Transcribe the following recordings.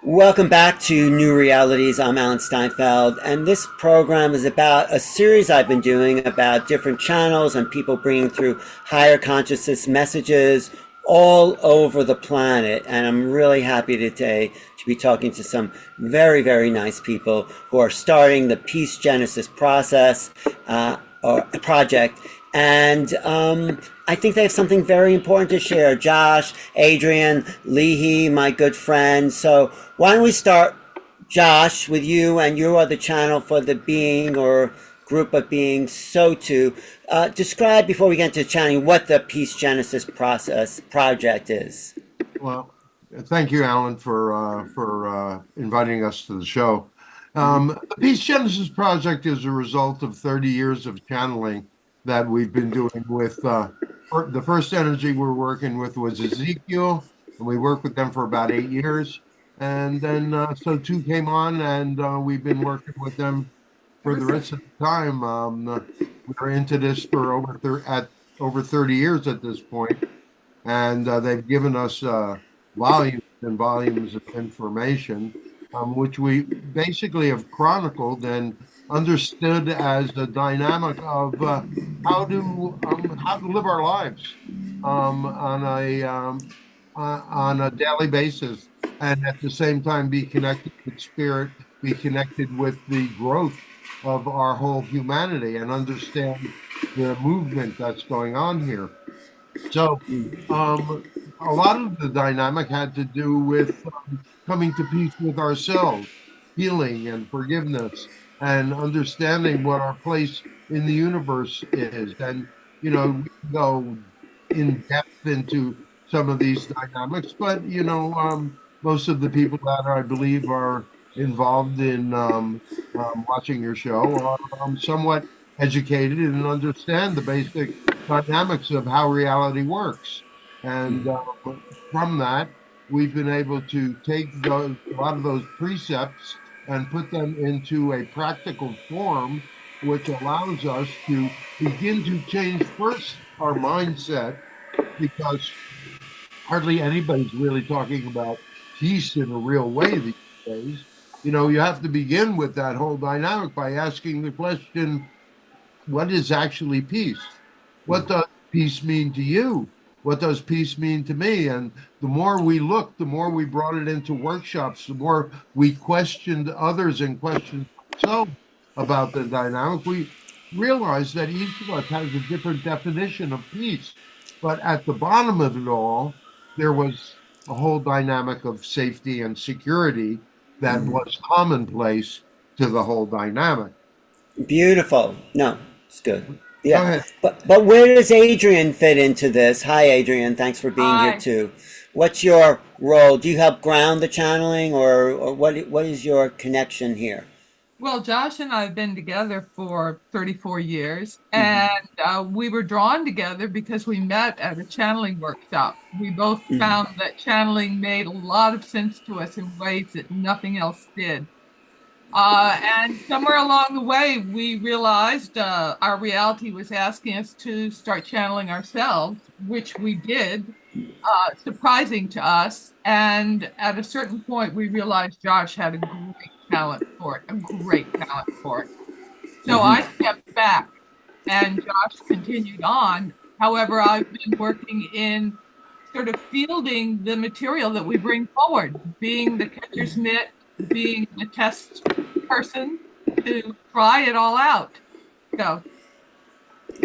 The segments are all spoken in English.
Welcome back to New Realities. I'm Alan Steinfeld, and this program is about a series I've been doing about different channels and people bringing through higher consciousness messages all over the planet. And I'm really happy today to be talking to some very, very nice people who are starting the Peace Genesis process or project. And I think they have something very important to share. Josh, Adrienne, Lihi, my good friend. So why don't we start, Josh, with you, and you are the channel for the being or group of beings, Sotu. Describe, before we get into channeling, what the Peace Genesis process project is. Well, thank you, Alan, for inviting us to the show. The Peace Genesis Project is a result of 30 years of channeling that we've been doing with the first energy we're working with was Ezekiel, and we worked with them for about 8 years. And then So2 came on, and we've been working with them for the rest of the time. We're into this for over 30 years at this point, and they've given us volumes and volumes of information, which we basically have chronicled and understood as the dynamic of how to live our lives on a daily basis, and at the same time be connected with spirit, be connected with the growth of our whole humanity, and understand the movement that's going on here. So, a lot of the dynamic had to do with coming to peace with ourselves, healing and forgiveness, and understanding what our place in the universe is. And, we can go in depth into some of these dynamics, but, most of the people that I believe are involved in watching your show are somewhat educated and understand the basic dynamics of how reality works. And from that, we've been able to take a lot of those precepts and put them into a practical form, which allows us to begin to change first our mindset, because hardly anybody's really talking about peace in a real way these days. You have to begin with that whole dynamic by asking the question, what is actually peace? What does peace mean to you? What does peace mean to me? And the more we looked, the more we brought it into workshops, the more we questioned others and questioned ourselves about the dynamic, we realized that each of us has a different definition of peace. But at the bottom of it all, there was a whole dynamic of safety and security that was commonplace to the whole dynamic. Beautiful. No, it's good. Go Yeah. ahead. But where does Adrienne fit into this? Hi, Adrienne. Thanks for being here Hi. too. What's your role? Do you help ground the channeling, or what is your connection here? Well, Josh and I have been together for 34 years, Mhm. and we were drawn together because we met at a channeling workshop. We both found that channeling made a lot of sense to us in ways that nothing else did. And somewhere along the way, we realized our reality was asking us to start channeling ourselves, which we did, surprising to us. And at a certain point, we realized Josh had a great talent for it, a great talent for it. So I stepped back and Josh continued on. However, I've been working in sort of fielding the material that we bring forward, being the catcher's mitt, being the test person to try it all out. So,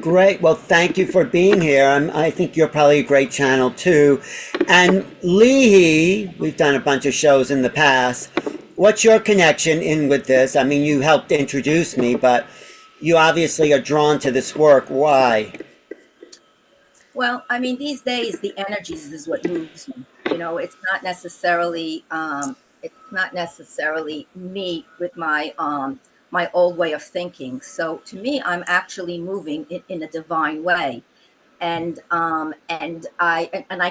Great. Well, thank you for being here. I think you're probably a great channel too. And Lihi, we've done a bunch of shows in the past. What's your connection in with this? I mean, you helped introduce me, but you obviously are drawn to this work. Why? Well, I mean, these days the energies is what moves me. It's not necessarily me with my old way of thinking. So to me, I'm actually moving in a divine way, and I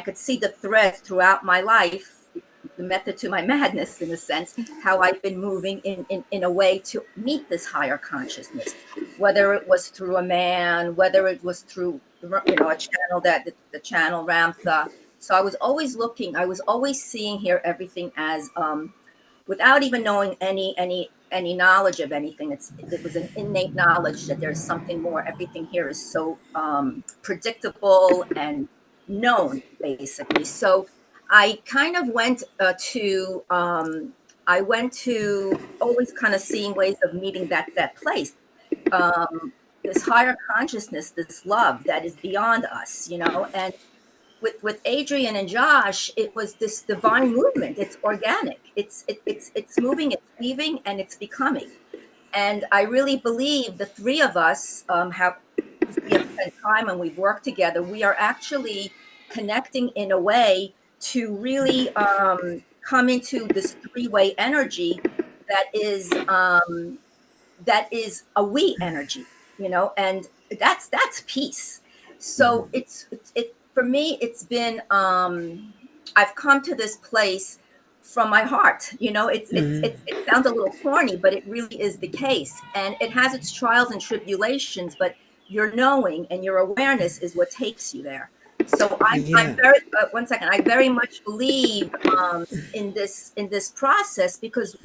could see the thread throughout my life, the method to my madness, in a sense, how I've been moving in a way to meet this higher consciousness, whether it was through a man, whether it was through a channel that the channel Ramtha. So I was always looking, I was always seeing here everything as without even knowing any knowledge of anything. It was an innate knowledge that there's something more. Everything here is so predictable and known, basically. So I kind of went to I went to always kind of seeing ways of meeting that place. This higher consciousness, this love that is beyond us, you know. And with Adrienne and Josh, it was this divine movement. It's organic. It's moving, it's weaving, and it's becoming. And I really believe the three of us have, we have spent time and we've worked together. We are actually connecting in a way to really come into this three-way energy that is a we energy, you know, and that's peace. So it for me, it's been I've come to this place from my heart, you know. It sounds a little corny, but it really is the case, and it has its trials and tribulations, but your knowing and your awareness is what takes you there. So I'm very one second. I very much believe in this process, because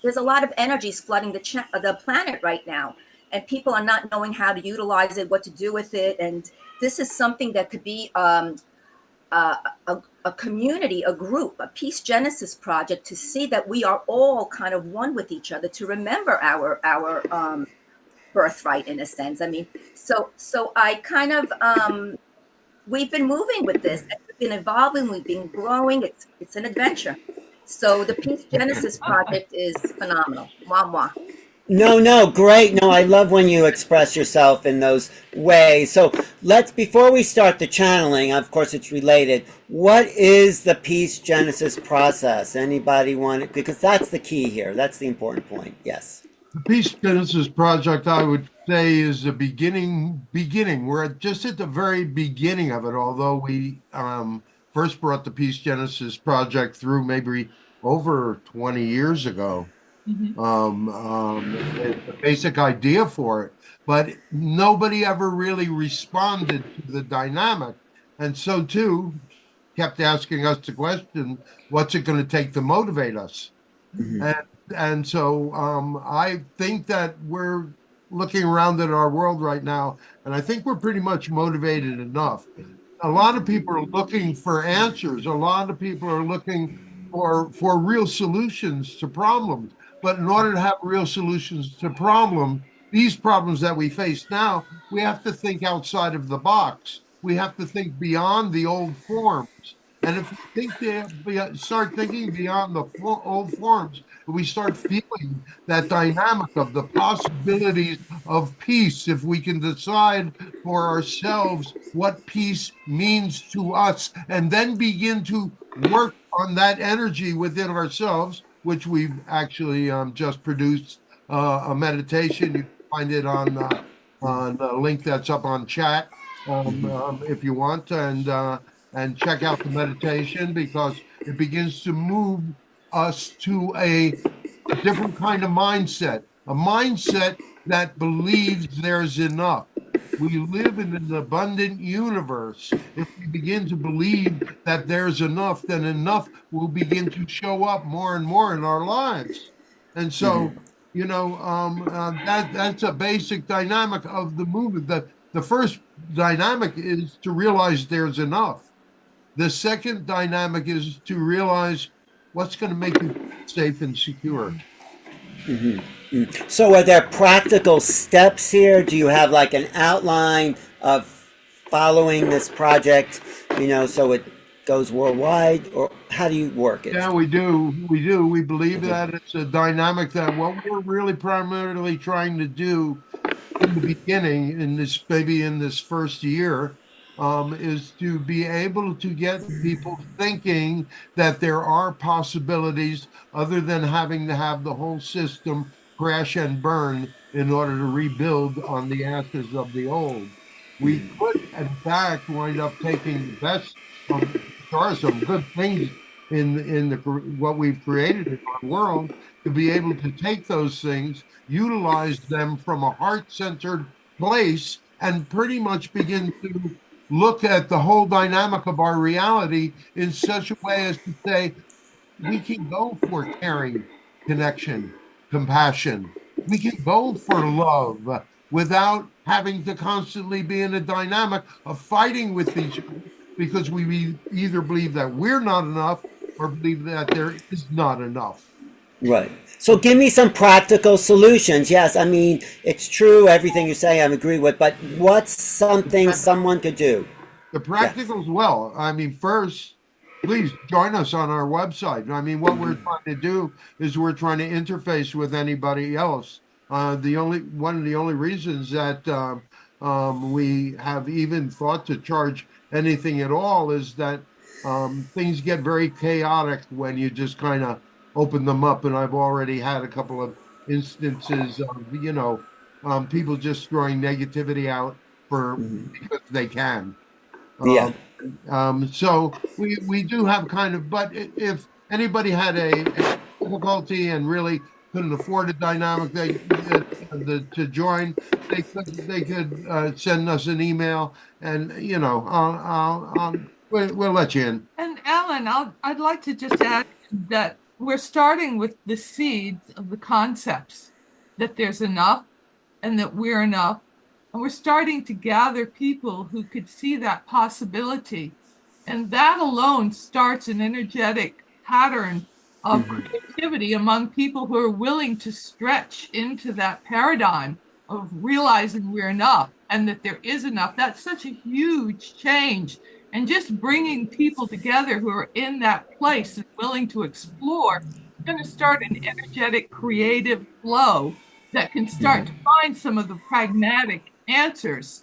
there's a lot of energies flooding the planet right now, and people are not knowing how to utilize it, what to do with it. And this is something that could be a community, a group, a peace genesis project, to see that we are all kind of one with each other, to remember our birthright, in a sense. I mean, so I kind of we've been moving with this, and we've been evolving, we've been growing. It's an adventure. So the Peace Genesis project is phenomenal. Mwah, mwah. No, great. No, I love when you express yourself in those ways. So before we start the channeling, of course it's related, what is the Peace Genesis process? Anybody want it? Because that's the key here. That's the important point. Yes. The Peace Genesis project, I would say, is the beginning. We're just at the very beginning of it, although we first brought the Peace Genesis project through maybe over 20 years ago. The basic idea for it, but nobody ever really responded to the dynamic. And so too, kept asking us the question, what's it going to take to motivate us? And so I think that we're looking around at our world right now, and I think we're pretty much motivated enough. A lot of people are looking for answers. A lot of people are looking for real solutions to problems. But in order to have real solutions to these problems that we face now, we have to think outside of the box. We have to think beyond the old forms. And if we start thinking beyond the old forms, we start feeling that dynamic of the possibilities of peace, if we can decide for ourselves what peace means to us, and then begin to work on that energy within ourselves, which we've actually just produced a meditation. You can find it on the link that's up on chat if you want, and check out the meditation, because it begins to move us to a different kind of mindset, a mindset that believes there's enough. We live in an abundant universe. If we begin to believe that there's enough, then enough will begin to show up more and more in our lives. And so, you know, that's a basic dynamic of the movement. The first dynamic is to realize there's enough. The second dynamic is to realize what's going to make you safe and secure. So are there practical steps here? Do you have like an outline of following this project, you know, so it goes worldwide, or how do you work it? Yeah, we do. We believe that it's a dynamic that what we're really primarily trying to do in the beginning, in this first year, is to be able to get people thinking that there are possibilities other than having to have the whole system crash and burn in order to rebuild on the ashes of the old. We could, in fact, wind up taking the best from, there are some good things in what we've created in our world, to be able to take those things, utilize them from a heart-centered place, and pretty much begin to look at the whole dynamic of our reality in such a way as to say, can go for caring, connection, compassion. We can go for love without having to constantly be in a dynamic of fighting with each other because we either believe that we're not enough or believe that there is not enough. Right. So give me some practical solutions. Yes, I mean, it's true, everything you say I agree with, but what's something someone could do? The Yes. practicals, well, I mean, first, please join us on our website. I mean, what we're trying to do is we're trying to interface with anybody else. The only one of the only reasons that we have even thought to charge anything at all is that things get very chaotic when you just kind of open them up. And I've already had a couple of instances of, people just throwing negativity out for because they can. Yeah. Um, so we do have kind of, but if anybody had a difficulty and really couldn't afford a dynamic to join, they could send us an email, and we'll let you in. And Alan, I'd like to just add that we're starting with the seeds of the concepts that there's enough and that we're enough. And we're starting to gather people who could see that possibility. And that alone starts an energetic pattern of creativity among people who are willing to stretch into that paradigm of realizing we're enough and that there is enough. That's such a huge change. And just bringing people together who are in that place and willing to explore is going to start an energetic, creative flow that can start to find some of the pragmatic answers.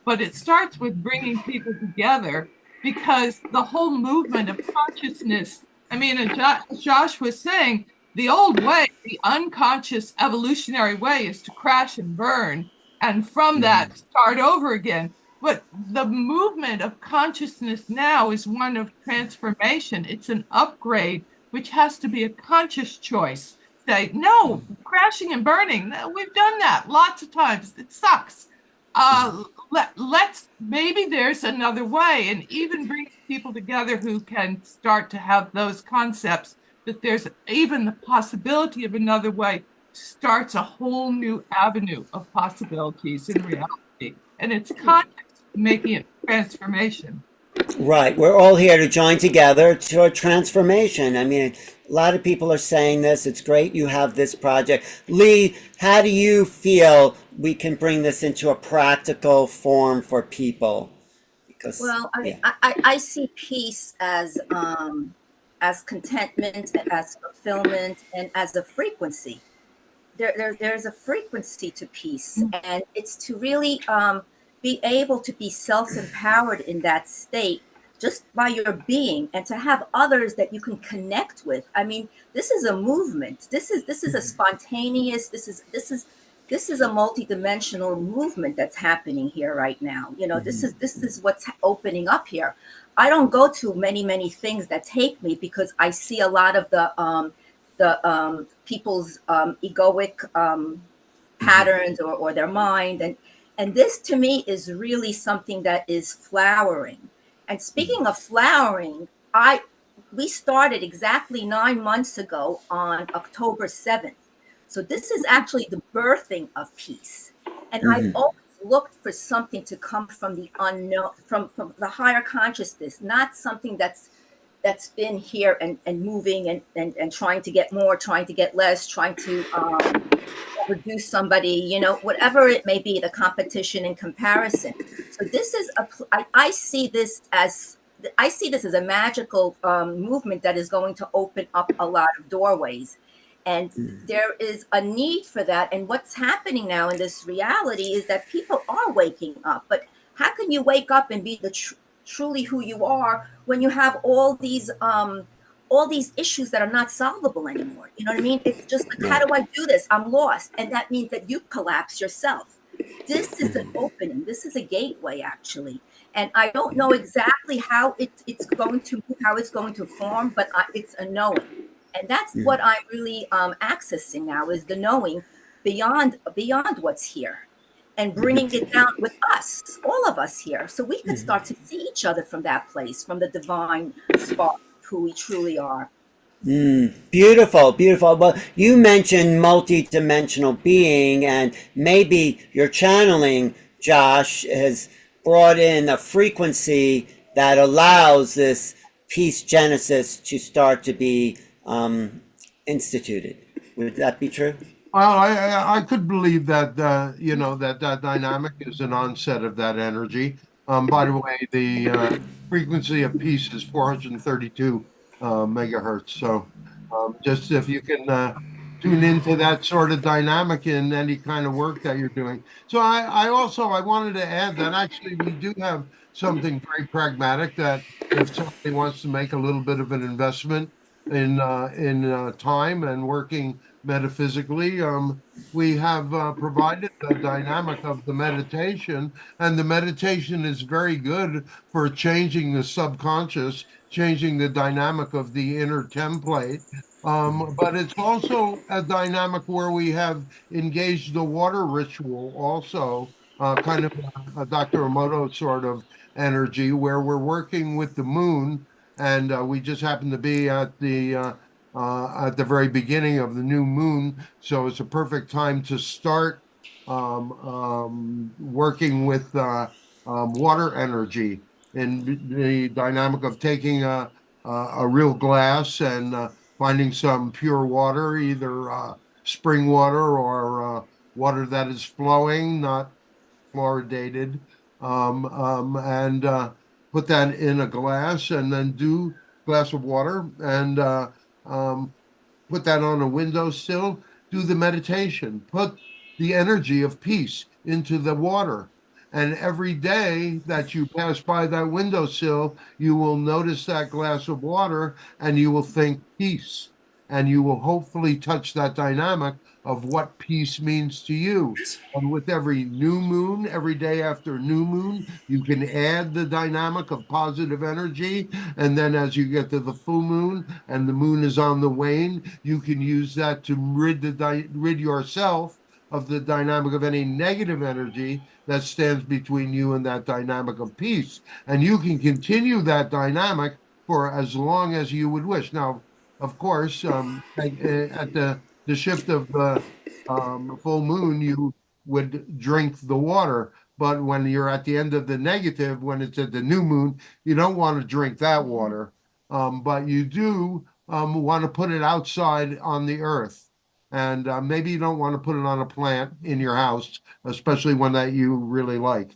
But it starts with bringing people together because the whole movement of consciousness, I mean, as Josh was saying, the old way, the unconscious evolutionary way is to crash and burn. And from that, start over again. But the movement of consciousness now is one of transformation. It's an upgrade, which has to be a conscious choice. Say, no, crashing and burning. We've done that lots of times. It sucks. Let's maybe there's another way, and even bring people together who can start to have those concepts that there's even the possibility of another way starts a whole new avenue of possibilities in reality. And it's conscious making it transformation. Right. We're all here to join together to a transformation. I mean, a lot of people are saying this. It's great you have this project. Lee, how do you feel we can bring this into a practical form for people? Because, Well, yeah. I see peace as contentment, as fulfillment, and as a frequency. There's a frequency to peace, and it's to really be able to be self-empowered in that state just by your being, and to have others that you can connect with. I mean, this is a movement. This is a spontaneous. This is a multidimensional movement that's happening here right now. This is what's opening up here. I don't go to many things that take me because I see a lot of the people's egoic patterns or their mind, and this to me is really something that is flowering. And speaking of flowering, we started exactly 9 months ago on October 7th. So this is actually the birthing of peace. And I've always looked for something to come from the unknown, from the higher consciousness, not something that's been here and moving and trying to get more, trying to get less, trying to reduce somebody, whatever it may be, the competition and comparison. So this is I see this as a magical movement that is going to open up a lot of doorways. And there is a need for that. And what's happening now in this reality is that people are waking up. But how can you wake up and be truly who you are when you have all these issues that are not solvable anymore? You know what I mean? It's just like, how do I do this? I'm lost. And that means that you collapse yourself. This is an opening. This is a gateway, actually. And I don't know exactly how it's going to move, how it's going to form, but it's a knowing. And that's what I'm really accessing now, is the knowing beyond what's here, and bringing it down with us, all of us here, so we can start to see each other from that place, from the divine spark of who we truly are. Beautiful, beautiful. Well, you mentioned multi-dimensional being, and maybe your channeling, Josh, has brought in a frequency that allows this peace genesis to start to be instituted. Would that be true? Well, I could believe that you know that dynamic is an onset of that energy. By the way, the frequency of peace is 432 megahertz. So just if you can tune into that sort of dynamic in any kind of work that you're doing. So I also I wanted to add that actually we do have something very pragmatic that if somebody wants to make a little bit of an investment in time and working metaphysically. We have provided the dynamic of the meditation, and the meditation is very good for changing the subconscious, changing the dynamic of the inner template. But it's also a dynamic where we have engaged the water ritual, also kind of a Dr. Emoto sort of energy, where we're working with the moon, and we just happen to be at the very beginning of the new moon. So it's a perfect time to start working with water energy in the dynamic of taking a real glass and finding some pure water, either spring water or water that is flowing, not fluoridated, and put that in a glass and then do glass of water and um, put that on a windowsill, do the meditation, put the energy of peace into the water. And every day that you pass by that windowsill, you will notice that glass of water and you will think peace. And you will hopefully touch that dynamic of what peace means to you. And with every new moon, every day after new moon, you can add the dynamic of positive energy. And then as you get to the full moon and the moon is on the wane, you can use that to rid yourself of the dynamic of any negative energy that stands between you and that dynamic of peace. And you can continue that dynamic for as long as you would wish. Now, of course, at the shift of the full moon, you would drink the water. But when you're at the end of the negative, when it's at the new moon, you don't want to drink that water. But you do want to put it outside on the earth. And maybe you don't want to put it on a plant in your house, especially one that you really like,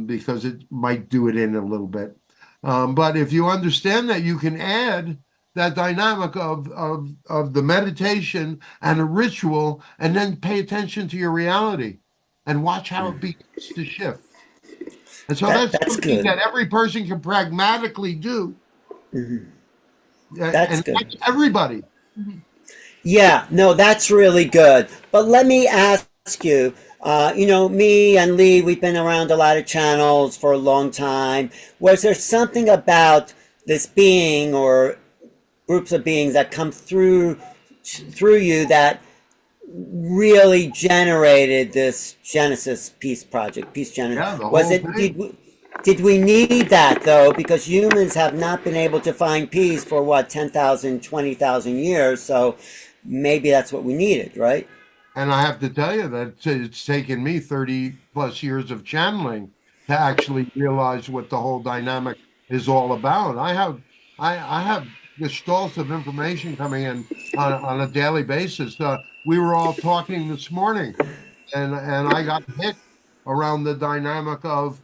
because it might do it in a little bit. But if you understand that you can add that dynamic of the meditation and a ritual, and then pay attention to your reality and watch how it begins to shift. And so that's That's something good. that every person can pragmatically do. That's And good. that's everybody. Yeah, no, that's really good. But let me ask you, me and Lee, we've been around a lot of channels for a long time. Was there something about this being or groups of beings that come through you that really generated this Genesis Peace Project, Peace Genesis? Yeah, the Was whole it thing. did we need that though? Because humans have not been able to find peace for what 10,000, 20,000 years. So maybe that's what we needed, right? And I have to tell you that it's taken me 30 plus years of channeling to actually realize what the whole dynamic is all about. I have gestalts of information coming in on a daily basis. We were all talking this morning, and I got hit around the dynamic of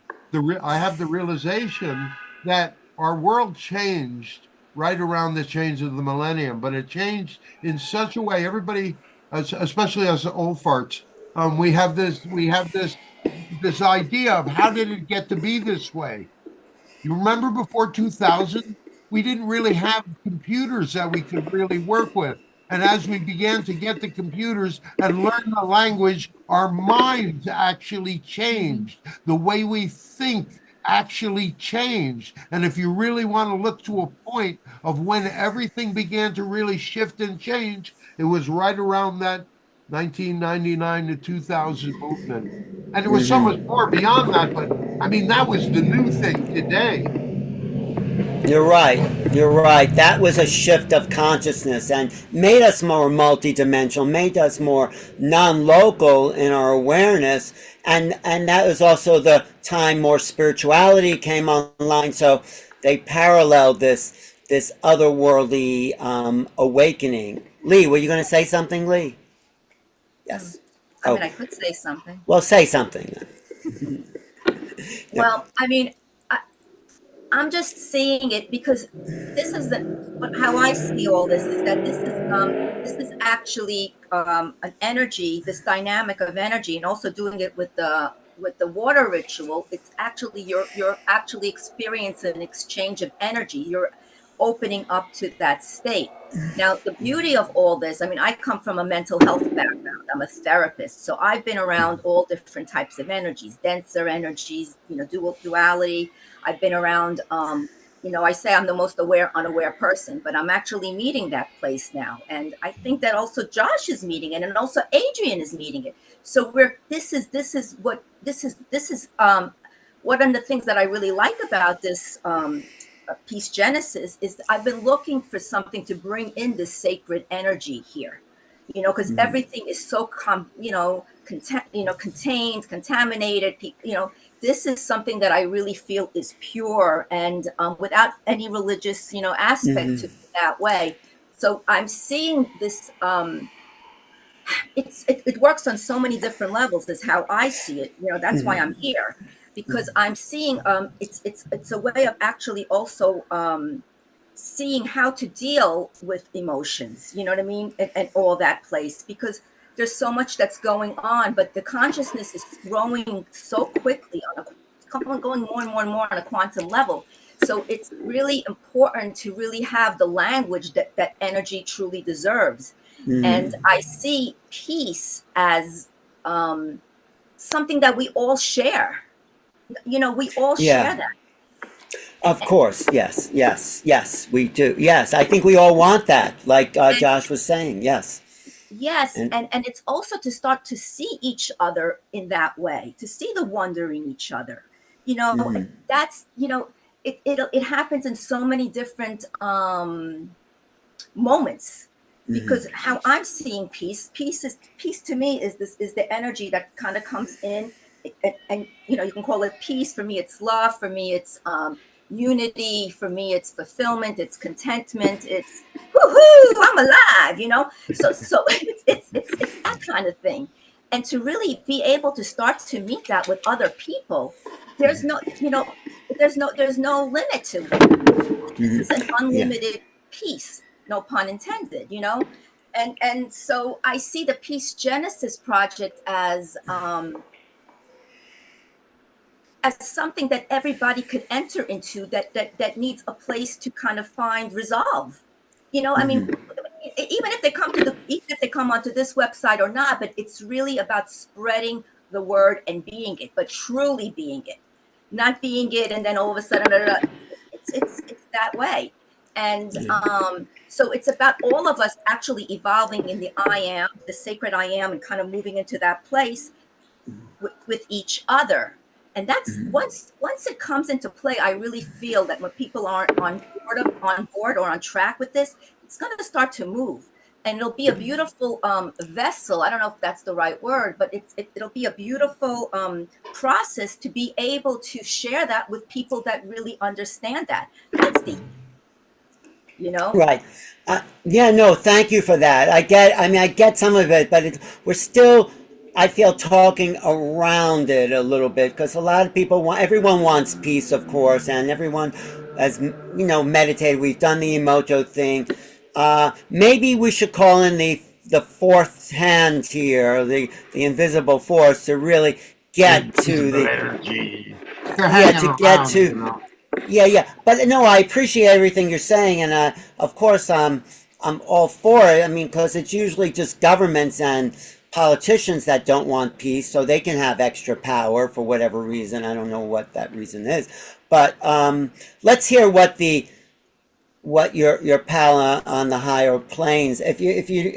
I have the realization that our world changed right around the change of the millennium, but it changed in such a way. Everybody, especially us old farts, we have this idea of how did it get to be this way. You remember before 2000, we didn't really have computers that we could really work with. And as we began to get the computers and learn the language, our minds actually changed. The way we think actually changed. And if you really want to look to a point of when everything began to really shift and change, it was right around that 1999 to 2000 movement. And there was so much more beyond that, but I mean, that was the new thing today. You're right. You're right. That was a shift of consciousness and made us more multidimensional, made us more non-local in our awareness. And that was also the time more spirituality came online. So they paralleled this otherworldly awakening. Lee, were you going to say something, Lee? Yes. I mean, I could say something. Well, say something. Well, I mean, I'm just seeing it because this is how I see all this is that this is actually an energy, this dynamic of energy, and also doing it with the water ritual. It's actually you're actually experiencing an exchange of energy. You're opening up to that state. Now, the beauty of all this, I mean, I come from a mental health background. I'm a therapist, so I've been around all different types of energies, denser energies, duality. I've been around, I say I'm the most unaware person, but I'm actually meeting that place now. And I think that also Josh is meeting it, and also Adrienne is meeting it. So this is one of the things that I really like about this Peace Genesis is I've been looking for something to bring in this sacred energy here, because everything is so contained, contaminated. This is something that I really feel is pure and without any religious, aspect to it that way. So I'm seeing this. It works on so many different levels. Is how I see it. That's why I'm here, because I'm seeing it's a way of actually also seeing how to deal with emotions. You know what I mean, and all that place, because there's so much that's going on, but the consciousness is growing so quickly going more and more and more on a quantum level. So it's really important to really have the language that energy truly deserves. And I see peace as something that we all share. We all share that. Of course, yes, we do. Yes, I think we all want that, like Josh was saying, yes. Yes, and it's also to start to see each other in that way, to see the wonder in each other. That's, it happens in so many different moments. Because how I'm seeing peace to me is the energy that kind of comes in, and you can call it peace. For me, it's love. For me, it's unity. For me, it's fulfillment. It's contentment. It's woohoo! I'm alive. So it's that kind of thing. And to really be able to start to meet that with other people, there's no limit to it. This is an unlimited peace. No pun intended, and so I see the Peace Genesis project as something that everybody could enter into that needs a place to kind of find resolve. I mean, even if they come onto this website or not, but it's really about spreading the word and being it, but truly being it, not being it, and then all of a sudden, it's that way. And so it's about all of us actually evolving in the I am, the sacred I am, and kind of moving into that place with each other. And that's once it comes into play, I really feel that when people aren't on board or on track with this, it's going to start to move. And it'll be a beautiful vessel. I don't know if that's the right word, but it'll be a beautiful process to be able to share that with people that really understand that. That's the Right. Thank you for that. I get some of it, but we're still, I feel, talking around it a little bit, because a lot of people everyone wants peace, of course, and everyone has, meditated. We've done the emoto thing. Maybe we should call in the fourth hand here, the invisible force, to really get to the energy. But no, I appreciate everything you're saying, and of course, I'm all for it. I mean, because it's usually just governments and politicians that don't want peace, so they can have extra power for whatever reason. I don't know what that reason is, but let's hear what your pal on the higher planes. If you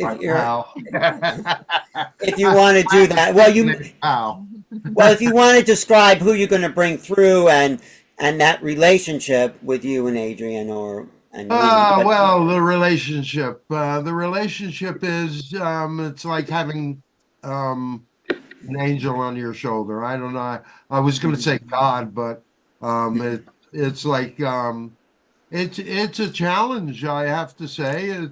want to do that, well, if you want to describe who you're going to bring through and and that relationship with you and Adrienne or and Lihi. But Well, the relationship is, it's like having, an angel on your shoulder. I don't know. I was going to say God, but, it's like, it's a challenge, I have to say.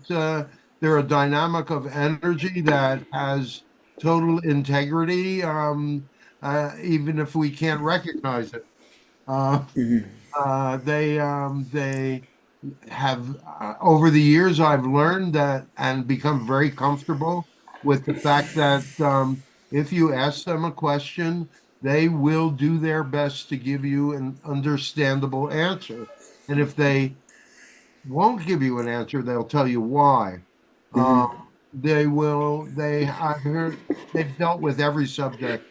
They're a dynamic of energy that has total integrity, even if we can't recognize it. Uh, they have, over the years, I've learned that and become very comfortable with the fact that, if you ask them a question, they will do their best to give you an understandable answer. And if they won't give you an answer, they'll tell you why. Uh, I've heard they've dealt with every subject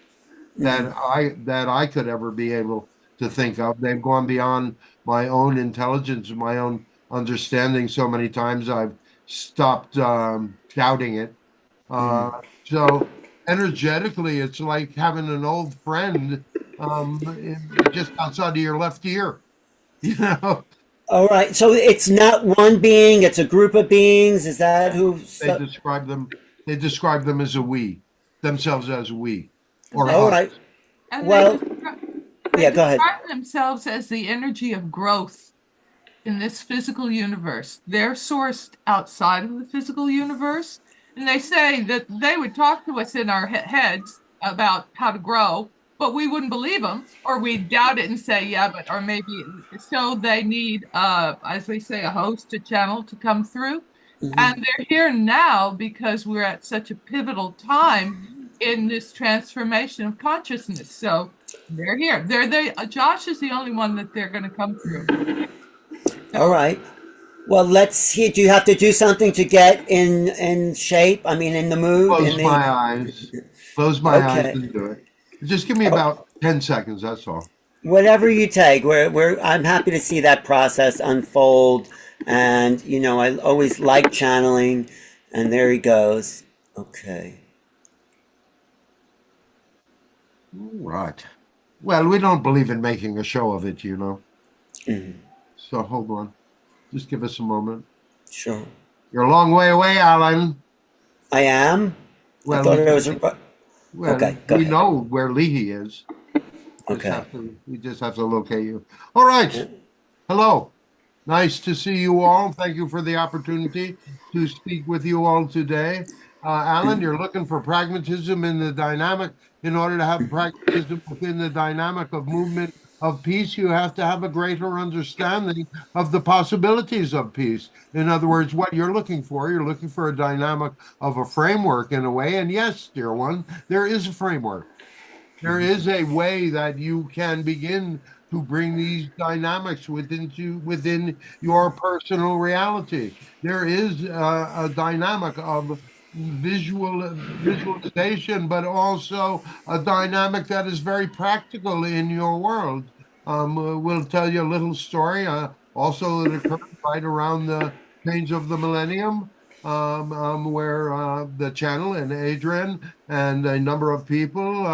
that I could ever be able to think of. They've gone beyond my own intelligence, my own understanding so many times I've stopped, doubting it. Uh, so energetically, it's like having an old friend, just outside of your left ear, you know. all right, so it's not one being; it's a group of beings. Is that who? They describe them. They describe them as a we, themselves as we, or They- All us. right. And Well, they yeah. Go ahead. describe themselves as the energy of growth in this physical universe. They're sourced outside of the physical universe. And they say that they would talk to us in our heads about how to grow, but we wouldn't believe them, or we'd doubt it and say, yeah, but, or maybe. So they need, as we say, a host, a channel to come through. And they're here now because we're at such a pivotal time in this transformation of consciousness. So they're here. Josh is the only one that they're going to come through. All right. Well, let's see. Do you have to do something to get in shape? I mean, in the mood. Close my eyes. Close my eyes Okay. and do it. Just give me about 10 seconds. That's all. Whatever you take. I'm happy to see that process unfold. And I always like channeling. And there he goes. Okay. All right. Well, we don't believe in making a show of it, So hold on. Just give us a moment. Sure. You're a long way away, Alan. I am. Well, I thought we, it was. well, Okay. Go we ahead. know where Lihi is. Okay. We just have to locate you. All right. Hello. Nice to see you all. Thank you for the opportunity to speak with you all today. Alan, you're looking for pragmatism in the dynamic. In order to have pragmatism within the dynamic of movement of peace, you have to have a greater understanding of the possibilities of peace. In other words, what you're looking for a dynamic of a framework in a way. And yes, dear one, there is a framework. There is a way that you can begin to bring these dynamics within your personal reality. There is a dynamic of visualization, but also a dynamic that is very practical in your world. We'll tell you a little story. Also, it occurred right around the change of the millennium, where the channel and Adrienne and a number of people,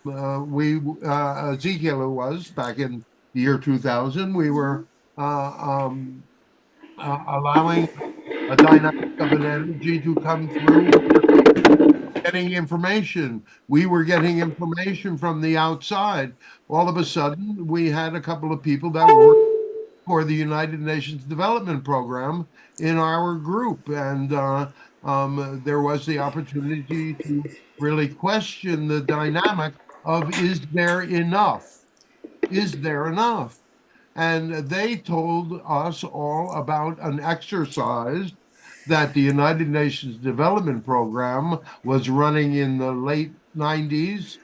Ezekiel, who was back in the year 2000, we were allowing a dynamic of an energy to come through, getting information. We were getting information from the outside. All of a sudden, we had a couple of people that worked for the United Nations Development Program in our group. And there was the opportunity to really question the dynamic of, is there enough? Is there enough? And they told us all about an exercise that the United Nations Development Program was running in the late 90s,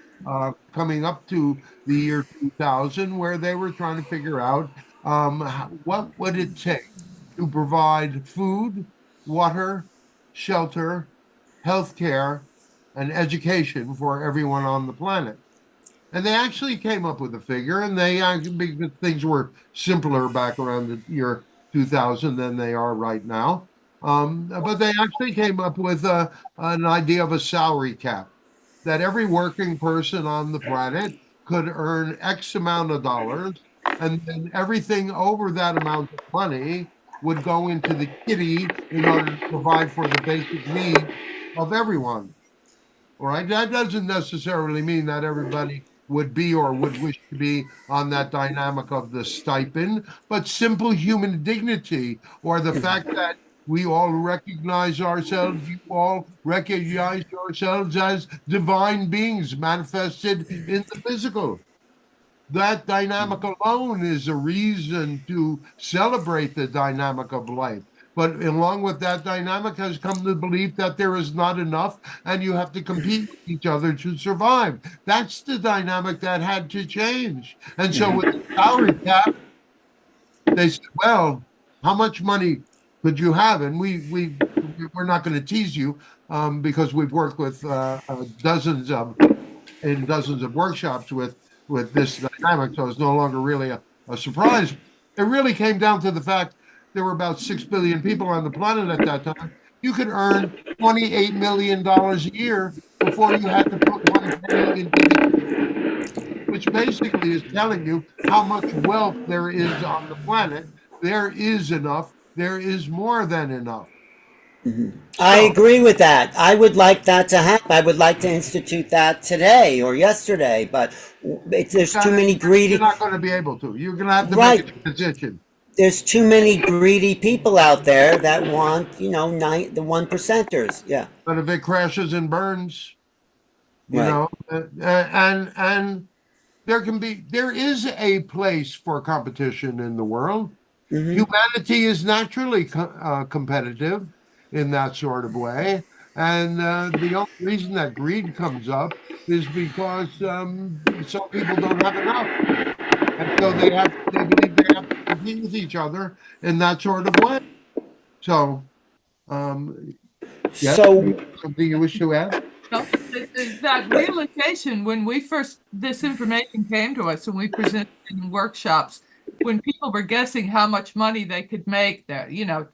coming up to the year 2000, where they were trying to figure out, what would it take to provide food, water, shelter, healthcare, and education for everyone on the planet. And they actually came up with a figure, and because things were simpler back around the year 2000 than they are right now. But they actually came up with an idea of a salary cap, that every working person on the planet could earn X amount of dollars and then everything over that amount of money would go into the kitty in order to provide for the basic needs of everyone. All right, that doesn't necessarily mean that everybody would be or would wish to be on that dynamic of the stipend, but simple human dignity, or the fact that we all recognize ourselves, you all recognize yourselves as divine beings manifested in the physical. That dynamic alone is a reason to celebrate the dynamic of life. But along with that dynamic has come the belief that there is not enough and you have to compete with each other to survive. That's the dynamic that had to change. And so with the salary cap, they said, well, how much money could you have? And we're not going to tease you because we've worked with dozens of workshops with this dynamic, so it's no longer really a surprise. It really came down to the fact there were about 6 billion people on the planet at that time. You could earn $28 million a year before you had to put one penny into the, which basically is telling you how much wealth there is on the planet. There is enough. There is more than enough. I agree with that. I would like that to happen. I would like to institute that today or yesterday, but there's too many greedy. You're not going to be able to. You're going to have to Right. make a decision. There's too many greedy people out there that want, the 1%ers. Yeah. But if it crashes and burns, you Right. know, and there is a place for competition in the world. Humanity is naturally competitive in that sort of way, and the only reason that greed comes up is because some people don't have enough, and so they believe they have to compete with each other in that sort of way. So, yes, So something you wish to add? No, that realization when this information came to us and we presented in workshops, when people were guessing how much money they could make, there,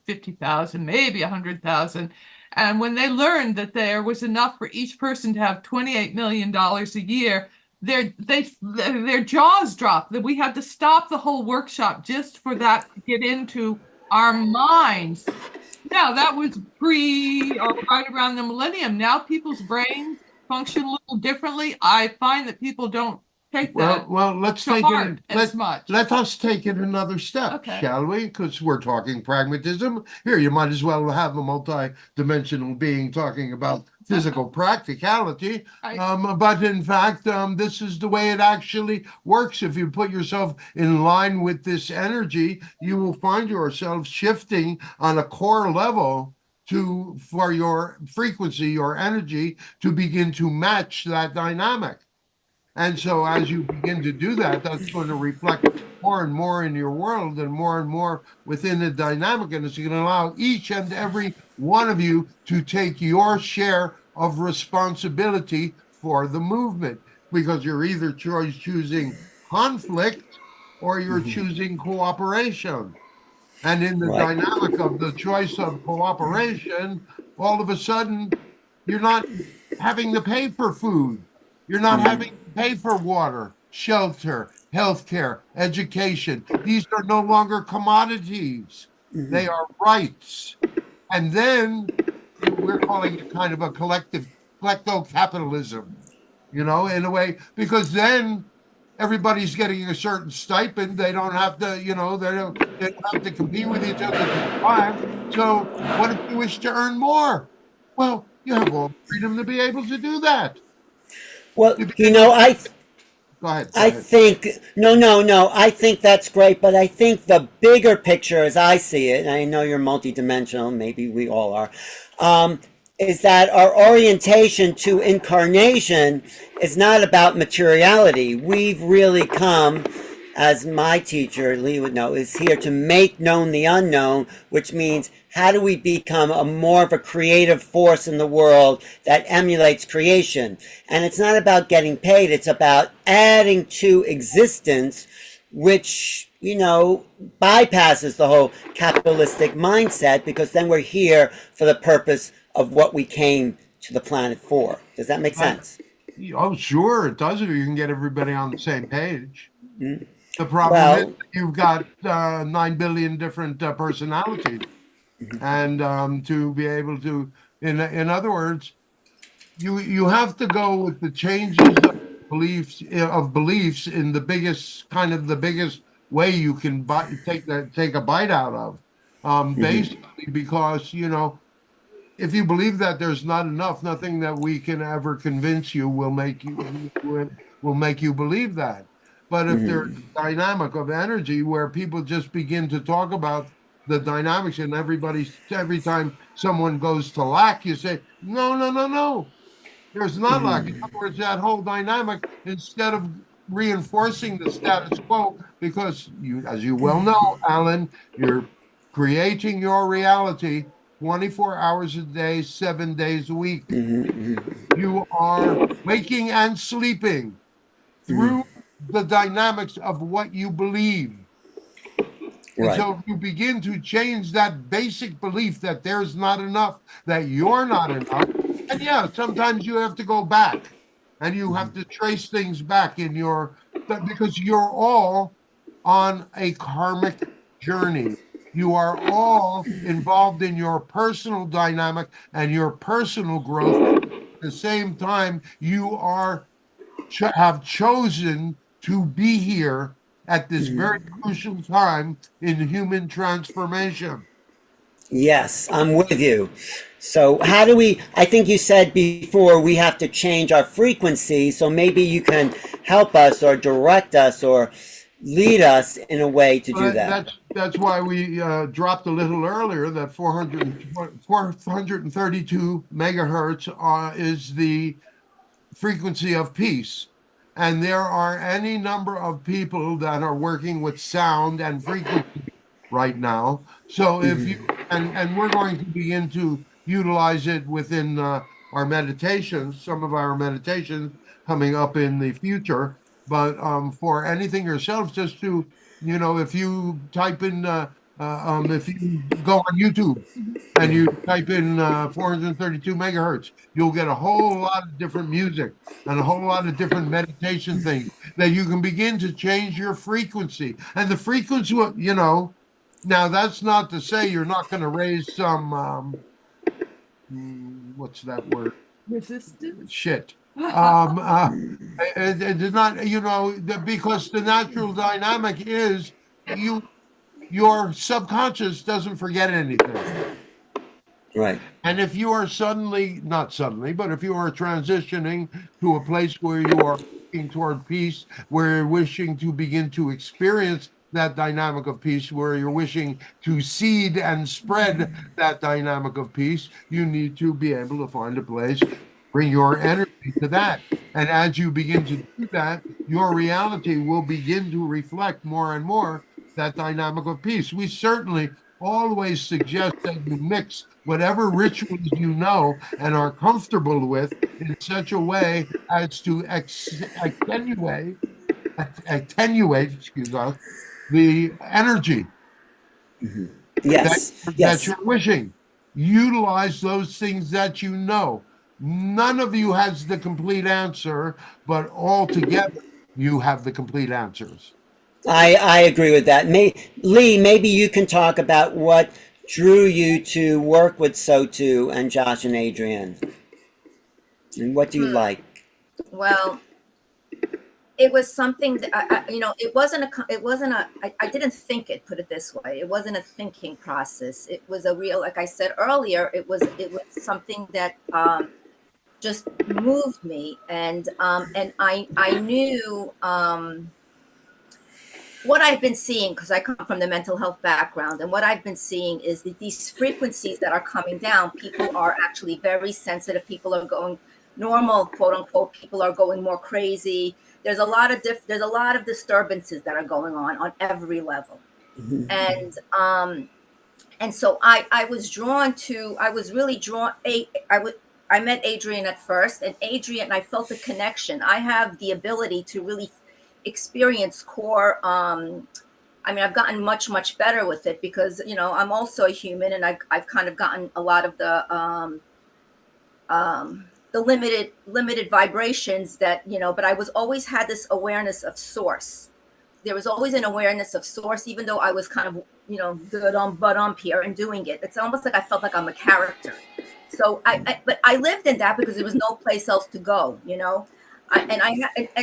50,000, maybe 100,000, and when they learned that there was enough for each person to have $28 million a year, their jaws dropped. That we had to stop the whole workshop just for that to get into our minds. Now that was right around the millennium. Now people's brains function a little differently. I find that people don't take that let's to take heart it. as much. Let us take it another step, Okay. shall we? Because we're talking pragmatism. Here, you might as well have a multi-dimensional being talking about physical practicality. But in fact, this is the way it actually works. If you put yourself in line with this energy, you will find yourself shifting on a core level for your frequency, your energy, to begin to match that dynamic. And so as you begin to do that, that's going to reflect more and more in your world and more within the dynamic. And it's going to allow each and every one of you to take your share of responsibility for the movement, because you're either choosing conflict or you're choosing cooperation. And in the dynamic of the choice of cooperation, all of a sudden, you're not having to pay for food. You're not having to pay for water, shelter, healthcare, education. These are no longer commodities. They are rights. And then we're calling it kind of a collective klepto-capitalism, in a way, because then everybody's getting a certain stipend. They don't have to, they don't have to compete with each other to survive. So what if you wish to earn more? Well, you have all the freedom to be able to do that. Well, Go ahead. I think, no, I think that's great, but I think the bigger picture as I see it, and I know you're multidimensional, maybe we all are, is that our orientation to incarnation is not about materiality. We've really come, as my teacher, Lee would know, is here to make known the unknown, which means how do we become more of a creative force in the world that emulates creation? And it's not about getting paid, it's about adding to existence, which, bypasses the whole capitalistic mindset, because then we're here for the purpose of what we came to the planet for. Does that make sense? Oh, sure, it does, if you can get everybody on the same page. The problem is Well, you've got 9 billion different personalities, and to be able to, in other words, you have to go with the changes of beliefs in the biggest way you can take a bite out of, basically because if you believe that there's not enough, nothing that we can ever convince you will make you believe that. But if there's a dynamic of energy where people just begin to talk about the dynamics, and every time someone goes to lack, you say, no, no, no, no. There's not lack. In other words, that whole dynamic, instead of reinforcing the status quo, because as you well know, Alan, you're creating your reality 24 hours a day, 7 days a week. You are waking and sleeping through the dynamics of what you believe. And right. so if you begin to change that basic belief that there's not enough, that you're not enough, and yeah, sometimes you have to go back and you have to trace things back because you're all on a karmic journey. You are all involved in your personal dynamic and your personal growth. At the same time, you have chosen to be here at this very crucial time in human transformation. Yes, I'm with you. So, how do we? I think you said before we have to change our frequency. So, maybe you can help us or direct us or lead us in a way to do But that. that's why we dropped a little earlier that 432 megahertz is the frequency of peace. And there are any number of people that are working with sound and frequency right now. So if you and we're going to begin to utilize it within our meditations, some of our meditations coming up in the future. But for anything yourself, just to if you type in if you go on YouTube and you type in 432 megahertz, you'll get a whole lot of different music and a whole lot of different meditation things that you can begin to change your frequency. And the frequency, now that's not to say you're not going to raise some, what's that word? Resistance. Shit. It is not, because the natural dynamic is your subconscious doesn't forget anything. Right. And if you are not suddenly, but if you are transitioning to a place where you are looking toward peace, where you're wishing to begin to experience that dynamic of peace, where you're wishing to seed and spread that dynamic of peace, you need to be able to find a place, bring your energy to that. And as you begin to do that, your reality will begin to reflect more and more that dynamic of peace. We certainly always suggest that you mix whatever rituals you know and are comfortable with in such a way as to attenuate, excuse us, the energy that, Yes. that Yes. you're wishing. Utilize those things that you know. None of you has the complete answer, but all together you have the complete answers. I agree with that. Lee, maybe you can talk about what drew you to work with Sotu and Josh and Adrienne, and what do you like? Well, it was something that I didn't think it, put it this way. It wasn't a thinking process. It was a real, like I said earlier, it was something that just moved me, and I knew what I've been seeing, because I come from the mental health background, and what I've been seeing is that these frequencies that are coming down, people are actually very sensitive. People are going normal, quote unquote. People are going more crazy. There's a lot of disturbances that are going on every level, and so I was really drawn. I met Adrienne at first, and Adrienne, I felt a connection. I have the ability to really experience core. I've gotten much better with it because I'm also a human, and I've kind of gotten a lot of the limited vibrations that but I was always had this awareness of source. there was always an awareness of source, even though I was kind of, good on butt up here and doing it. It's almost like I felt like I'm a character. So but I lived in that because there was no place else to go,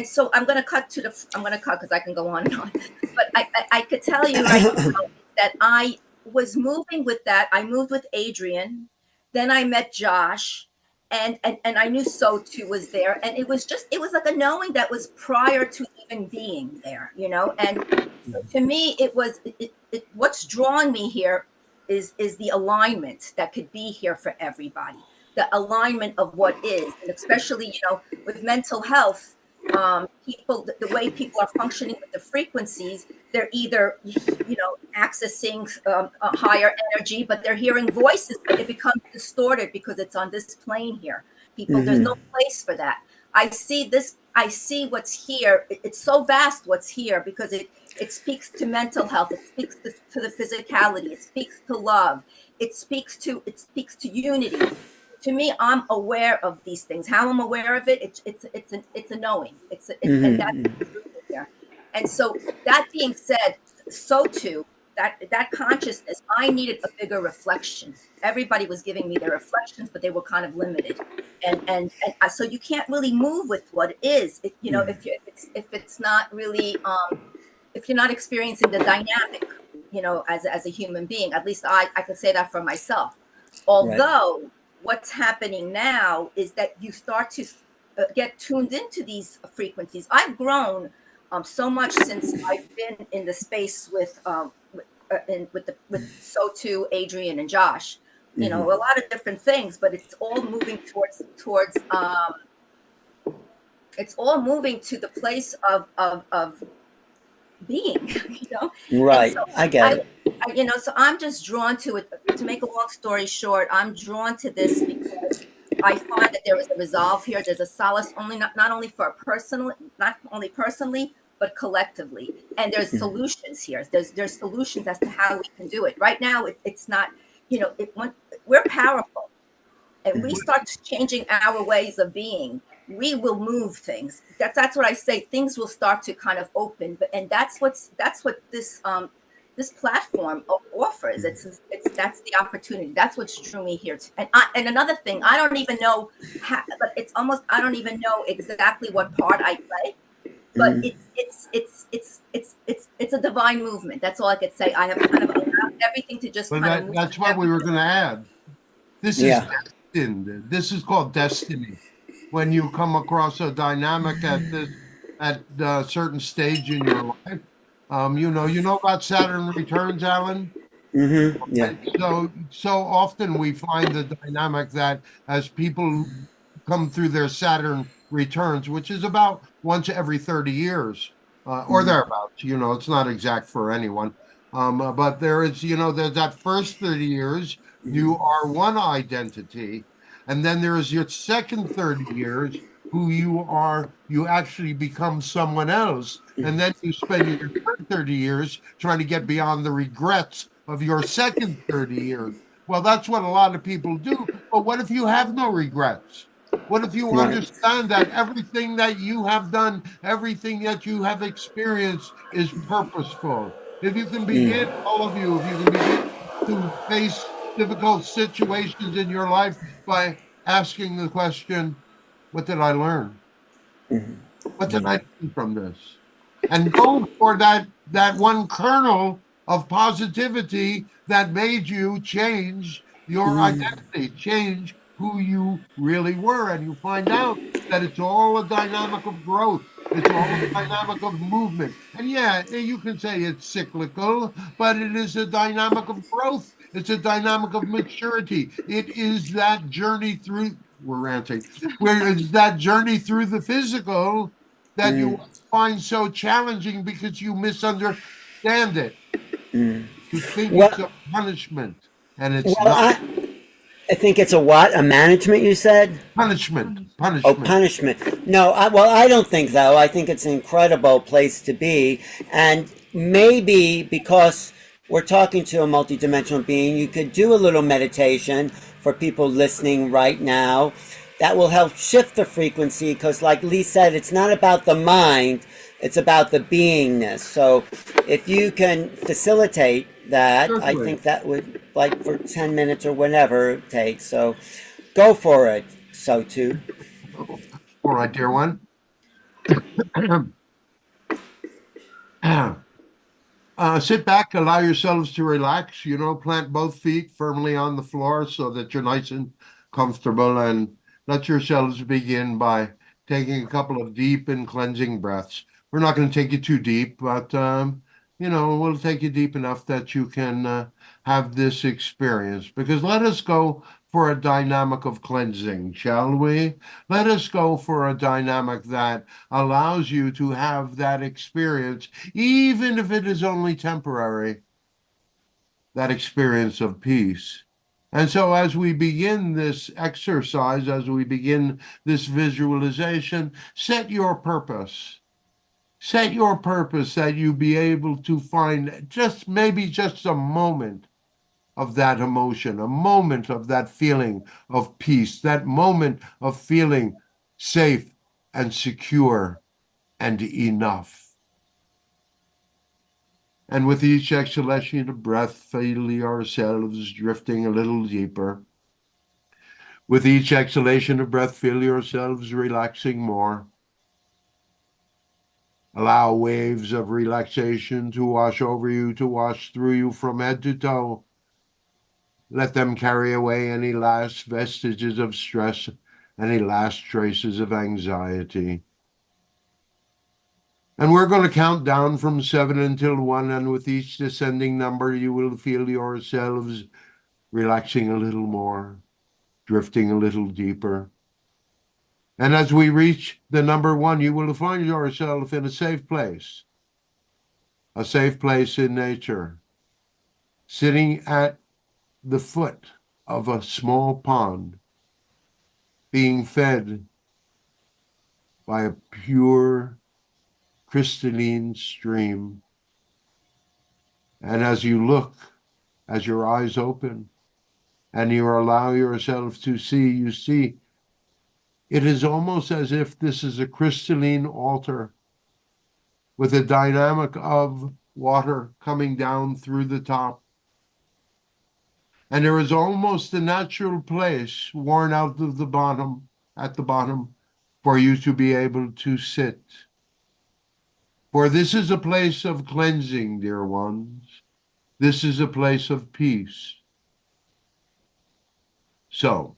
so I'm going to cut because I can go on and on, but I could tell you right now that I was moving with that. I moved with Adrienne, then I met Josh, and I knew Sotu was there, and it was like a knowing that was prior to even being there, and so to me what's drawing me here is the alignment that could be here for everybody, the alignment of what is, and especially with mental health, people, the way people are functioning with the frequencies, they're either accessing a higher energy, but they're hearing voices, but it becomes distorted because it's on this plane here. People, there's no place for that. I see what's here. It's so vast what's here because it speaks to mental health. It speaks to the physicality. It speaks to love. It speaks to unity. To me, I'm aware of these things. How I'm aware of it, it's a knowing. And that's there. And so that being said, so too, that consciousness, I needed a bigger reflection. Everybody was giving me their reflections, but they were kind of limited. And so you can't really move with what is, if it's not really, if you're not experiencing the dynamic, as a human being. At least I could say that for myself. Although what's happening now is that you start to get tuned into these frequencies. I've grown so much since I've been in the space with Sotu, Adrienne, and Josh. A lot of different things, but it's all moving towards it's all moving to the place of being, Right. So I get it. So I'm just drawn to it. To make a long story short, I'm drawn to this because I find that there is a resolve here. There's a solace not only personally, but collectively. And there's solutions here. There's solutions as to how we can do it. Right now, it's not. We're powerful, and we start changing our ways of being. We will move things. That's what I say. Things will start to kind of open, and that's what this platform offers. That's the opportunity. That's what drew me here. And another thing, I don't even know but it's almost I don't even know exactly what part I play, but it's a divine movement. That's all I could say. I have kind of allowed everything to just kind of. That's what we were going to add. This is destined. This is called destiny. When you come across a dynamic at a certain stage in your life, you know about Saturn returns, Alan. Yeah. So often we find the dynamic that as people come through their Saturn returns, which is about once every 30 years, or thereabouts. It's not exact for anyone, but there's that first 30 years you are one identity. And then there is your second 30 years who you actually become someone else. And then you spend your third 30 years trying to get beyond the regrets of your second 30 years. Well, that's what a lot of people do. But what if you have no regrets? What if you understand that everything that you have done, everything that you have experienced is purposeful? If you can begin, all of you, if you can begin to face difficult situations in your life by asking the question, what did I learn? What did I learn from this? And go for that one kernel of positivity that made you change your identity, change who you really were. And you find out that it's all a dynamic of growth. It's all a dynamic of movement. And you can say it's cyclical, but it is a dynamic of growth. It's a dynamic of maturity. It is that journey through, we're ranting, where it's that journey through the physical that you find so challenging because you misunderstand it. You think it's a punishment, and it's not. I think it's a what? A management, you said? Punishment. Oh, punishment. No, I don't think so. I think it's an incredible place to be. And maybe because we're talking to a multidimensional being, you could do a little meditation for people listening right now. That will help shift the frequency because, like Lee said, it's not about the mind. It's about the beingness. So if you can facilitate that, I Certainly. think that would, like, for 10 minutes or whatever it takes. So go for it, Sotu. All right, dear one. Sit back, allow yourselves to relax, plant both feet firmly on the floor so that you're nice and comfortable, and let yourselves begin by taking a couple of deep and cleansing breaths. We're not going to take you too deep, but we'll take you deep enough that you can have this experience. Because let us go for a dynamic of cleansing, shall we? Let us go for a dynamic that allows you to have that experience, even if it is only temporary, that experience of peace. And so as we begin this exercise, as we begin this visualization, set your purpose. Set your purpose that you be able to find maybe just a moment of that emotion, a moment of that feeling of peace, that moment of feeling safe and secure and enough. And with each exhalation of breath, feel yourselves drifting a little deeper. With each exhalation of breath, feel yourselves relaxing more. Allow waves of relaxation to wash over you, to wash through you from head to toe. Let them carry away any last vestiges of stress, any last traces of anxiety. And we're going to count down from 7 until 1, and with each descending number, you will feel yourselves relaxing a little more, drifting a little deeper. And as we reach the number 1, you will find yourself in a safe place in nature, sitting at the foot of a small pond, being fed by a pure, crystalline stream. And as you look, as your eyes open, and you allow yourself to see, you see, it is almost as if this is a crystalline altar with a dynamic of water coming down through the top. And there is almost a natural place worn out of the bottom, at the bottom, for you to be able to sit. For this is a place of cleansing, dear ones. This is a place of peace. So,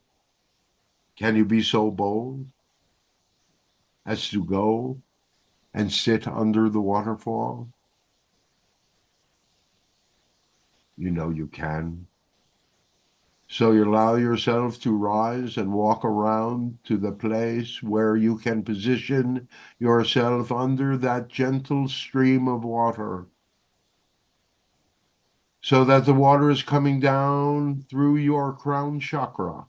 can you be so bold as to go and sit under the waterfall? You know you can. So you allow yourself to rise and walk around to the place where you can position yourself under that gentle stream of water, so that the water is coming down through your crown chakra.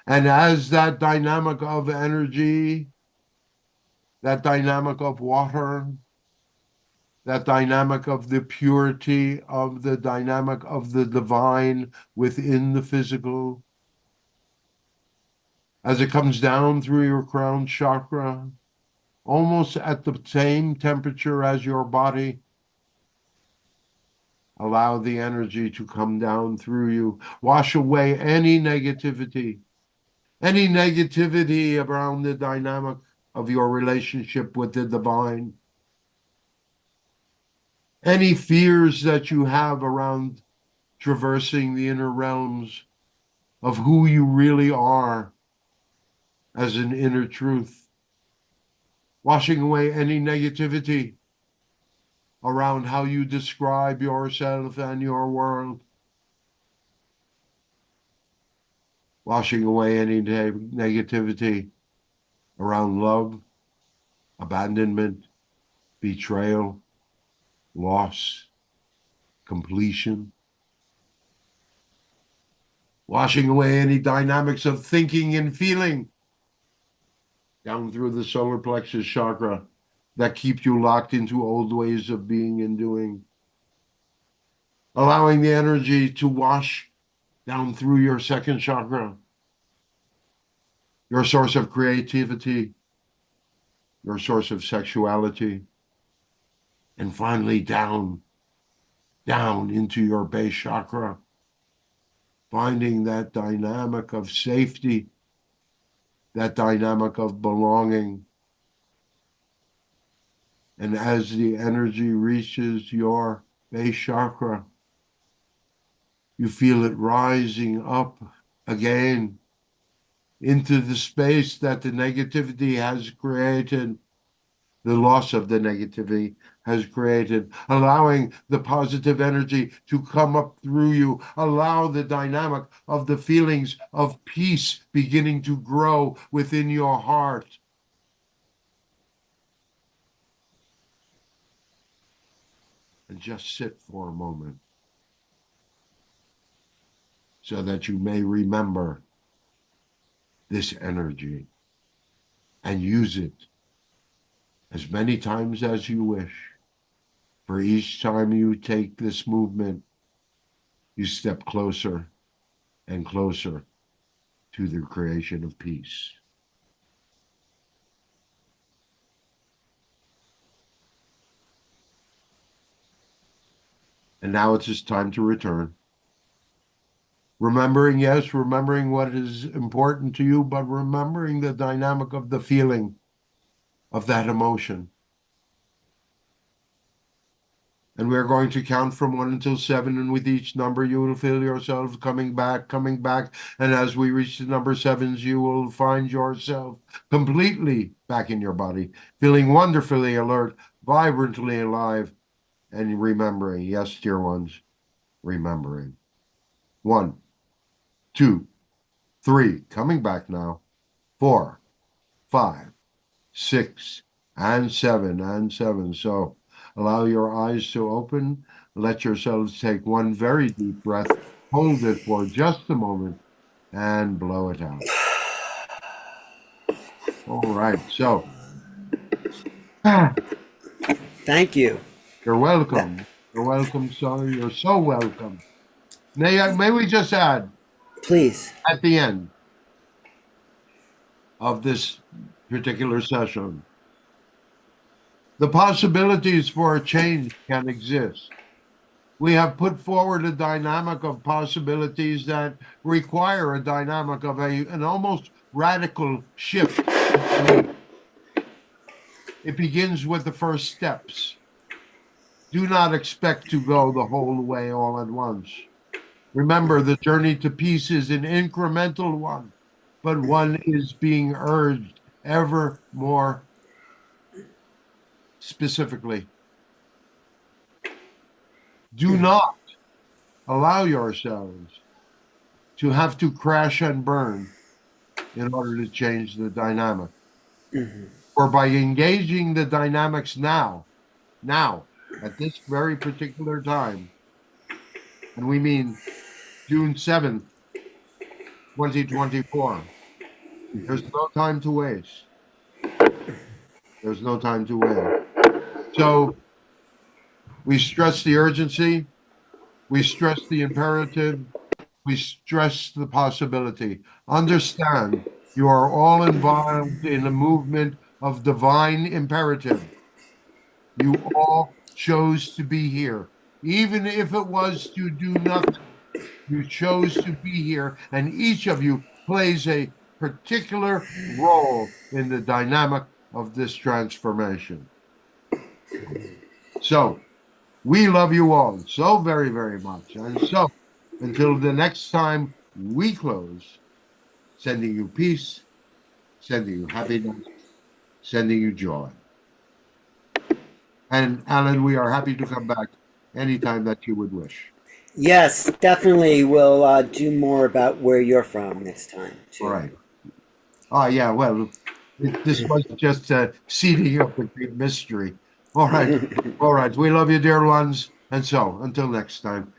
And as that dynamic of energy, that dynamic of water, that dynamic of the purity of the dynamic of the divine within the physical, as it comes down through your crown chakra, almost at the same temperature as your body, allow the energy to come down through you. Wash away any negativity around the dynamic of your relationship with the divine. Any fears that you have around traversing the inner realms of who you really are as an inner truth. Washing away any negativity around how you describe yourself and your world. Washing away any negativity around love, abandonment, betrayal, loss, completion. Washing away any dynamics of thinking and feeling down through the solar plexus chakra that keep you locked into old ways of being and doing. Allowing the energy to wash down through your second chakra, your source of creativity, your source of sexuality, and finally down into your base chakra, finding that dynamic of safety, that dynamic of belonging. And as the energy reaches your base chakra, you feel it rising up again into the space that the negativity has created, the loss of the negativity has created, allowing the positive energy to come up through you, allow the dynamic of the feelings of peace beginning to grow within your heart. And just sit for a moment so that you may remember this energy and use it as many times as you wish. For each time you take this movement, you step closer and closer to the creation of peace. And now it's just time to return. Remembering, yes, remembering what is important to you, but remembering the dynamic of the feeling of that emotion. And we're going to count from 1 until 7, and with each number you will feel yourselves coming back. And as we reach the number 7s, you will find yourself completely back in your body, feeling wonderfully alert, vibrantly alive, and remembering, yes, dear ones, remembering. 1, 2, 3, coming back now. 4, 5, 6, and 7. So allow your eyes to open. Let yourselves take one very deep breath. Hold it for just a moment and blow it out. All right. So Thank you. you're welcome. You're welcome. So you're so welcome. May we just add, Please. at the end of this particular session, the possibilities for a change can exist. We have put forward a dynamic of possibilities that require a dynamic of an almost radical shift. It begins with the first steps. Do not expect to go the whole way all at once. Remember, the journey to peace is an incremental one, but one is being urged ever more specifically. Do not allow yourselves to have to crash and burn in order to change the dynamic. Or by engaging the dynamics now, at this very particular time, and we mean June 7th, 2024, there's no time to waste. There's no time to waste. So we stress the urgency, we stress the imperative, we stress the possibility. Understand, you are all involved in a movement of divine imperative. You all chose to be here. Even if it was to do nothing, you chose to be here, and each of you plays a particular role in the dynamic of this transformation. So, we love you all so very, very much. And so, until the next time we close, sending you peace, sending you happiness, sending you joy. And Alan, we are happy to come back anytime that you would wish. Yes, definitely. We'll do more about where you're from next time, too. All right. Oh, yeah, well, this was just seeding up a big mystery. All right. All right. We love you, dear ones. And so, until next time,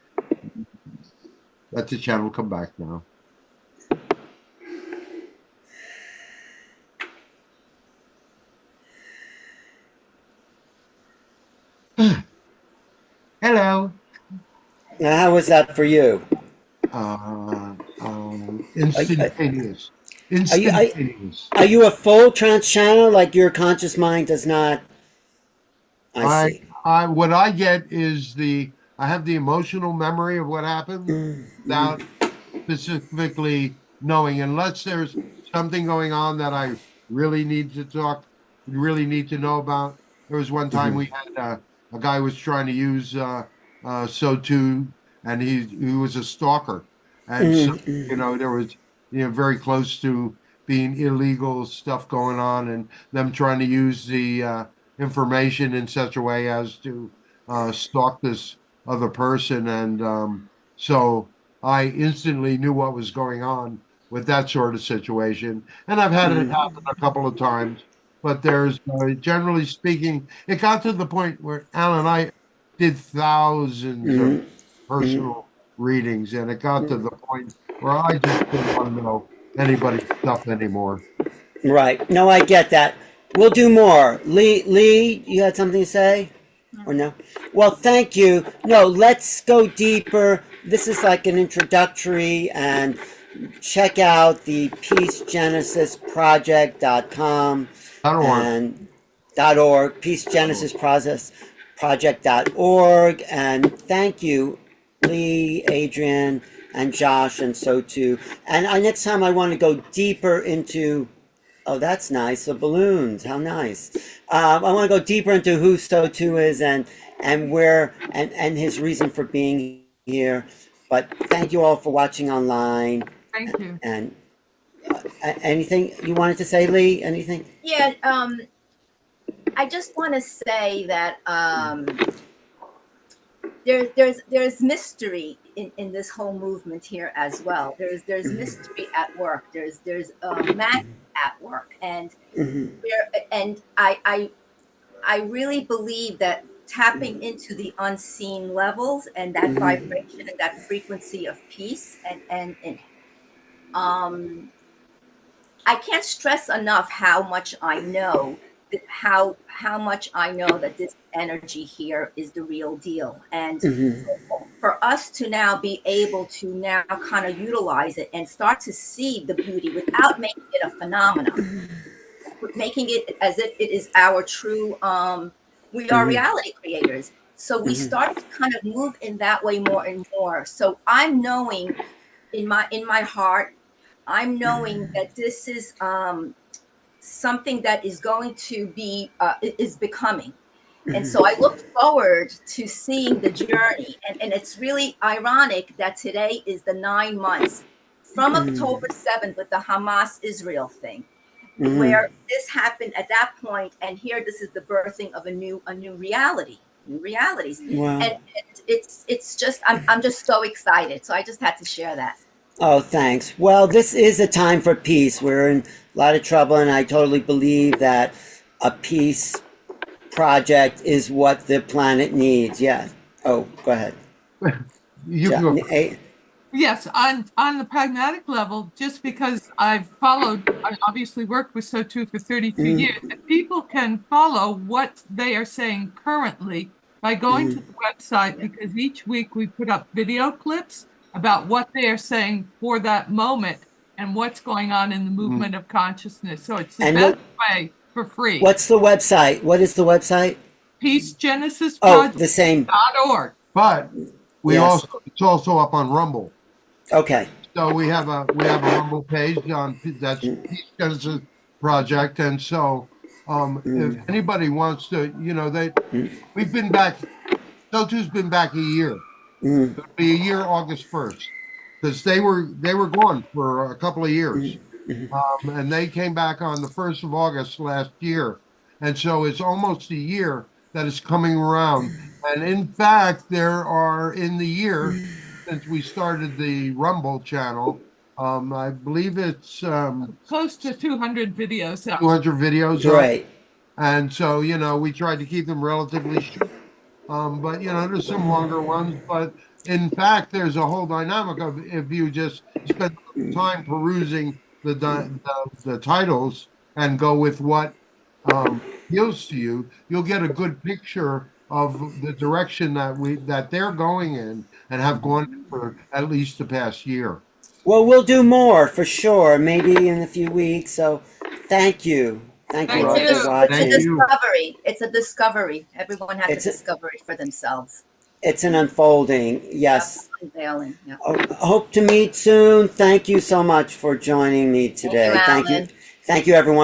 let the channel come back now. Hello. Now, how was that for you? Instantaneous. Are you, are, Instantaneous. are you a full trance channel? Like your conscious mind does not? I I, see. what I get is I have the emotional memory of what happened without specifically knowing, unless there's something going on that I really need to really need to know about. There was one time we had a guy was trying to use Sotu, and he was a stalker, and so there was very close to being illegal stuff going on, and them trying to use the information in such a way as to stalk this other person, and so. I instantly knew what was going on with that sort of situation. And I've had it happen a couple of times, but there's generally speaking, it got to the point where Alan and I did thousands of personal readings, and it got to the point where I just didn't want to know anybody's stuff anymore. Right. No, I get that. We'll do more. Lee, you had something to say? Or no? Well, thank you. No, let's go deeper. This is like an introductory, and check out the peacegenesisproject.com and .org, peacegenesisproject.org, and thank you, Lee, Adrienne, and Josh, and Sotu. And next time I want to go deeper into. Oh, that's nice. The balloons. How nice. I want to go deeper into who Sotu is and where and his reason for being here. But thank you all for watching online. Thank you. And anything you wanted to say, Lee? Anything? Yeah. I just want to say that there's mystery in this whole movement here as well. There's mystery at work. There's magic at work, and I really believe that tapping into the unseen levels and that vibration and that frequency of peace and I can't stress enough how much I know how much I know that this energy here is the real deal. And for us to now be able to now kind of utilize it and start to see the beauty without making it a phenomenon, making it as if it is our true, we are reality creators. So we start to kind of move in that way more and more. So I'm knowing in my heart, I'm knowing that this is something that is going to be is becoming, and so I look forward to seeing the journey. And it's really ironic that today is the 9 months from October 7th with the Hamas Israel thing, where this happened at that point, and here this is the birthing of a new reality, new realities. Wow. And it's just I'm just so excited. So I just had to share that. Oh, thanks. Well, this is a time for peace. We're in a lot of trouble, and I totally believe that a peace project is what the planet needs. Yeah. Oh, go ahead. You go. Yes, on the pragmatic level, just because I obviously worked with Sotu for 32 years, and people can follow what they are saying currently by going to the website, because each week we put up video clips about what they are saying for that moment and what's going on in the movement of consciousness. So it's the best way for free. What's the website? What is the website? PeaceGenesisProject.org. The same. But it's also up on Rumble. Okay. So we have a Rumble page on that's Peace Genesis Project, and so if anybody wants to, we've been back. Sotu's been back a year. It'll be a year August 1st, because they were gone for a couple of years, and they came back on the 1st of August last year, and so it's almost a year that is coming around. And in fact, there are in the year since we started the Rumble channel, I believe it's close to 200 videos. 200 videos. Right. And so we tried to keep them relatively short. But there's some longer ones. But in fact, there's a whole dynamic of, if you just spend time perusing the titles and go with what appeals to you, you'll get a good picture of the direction that they're going in and have gone for at least the past year. Well, we'll do more for sure, maybe in a few weeks. So thank you. Thank you Thank all you. for It's a watching. you. discovery. It's a discovery. Everyone has It's a a- discovery for themselves. It's an unfolding. Yes. Unveiling. Yeah. Hope to meet soon. Thank you so much for joining me today. Alan. Thank you everyone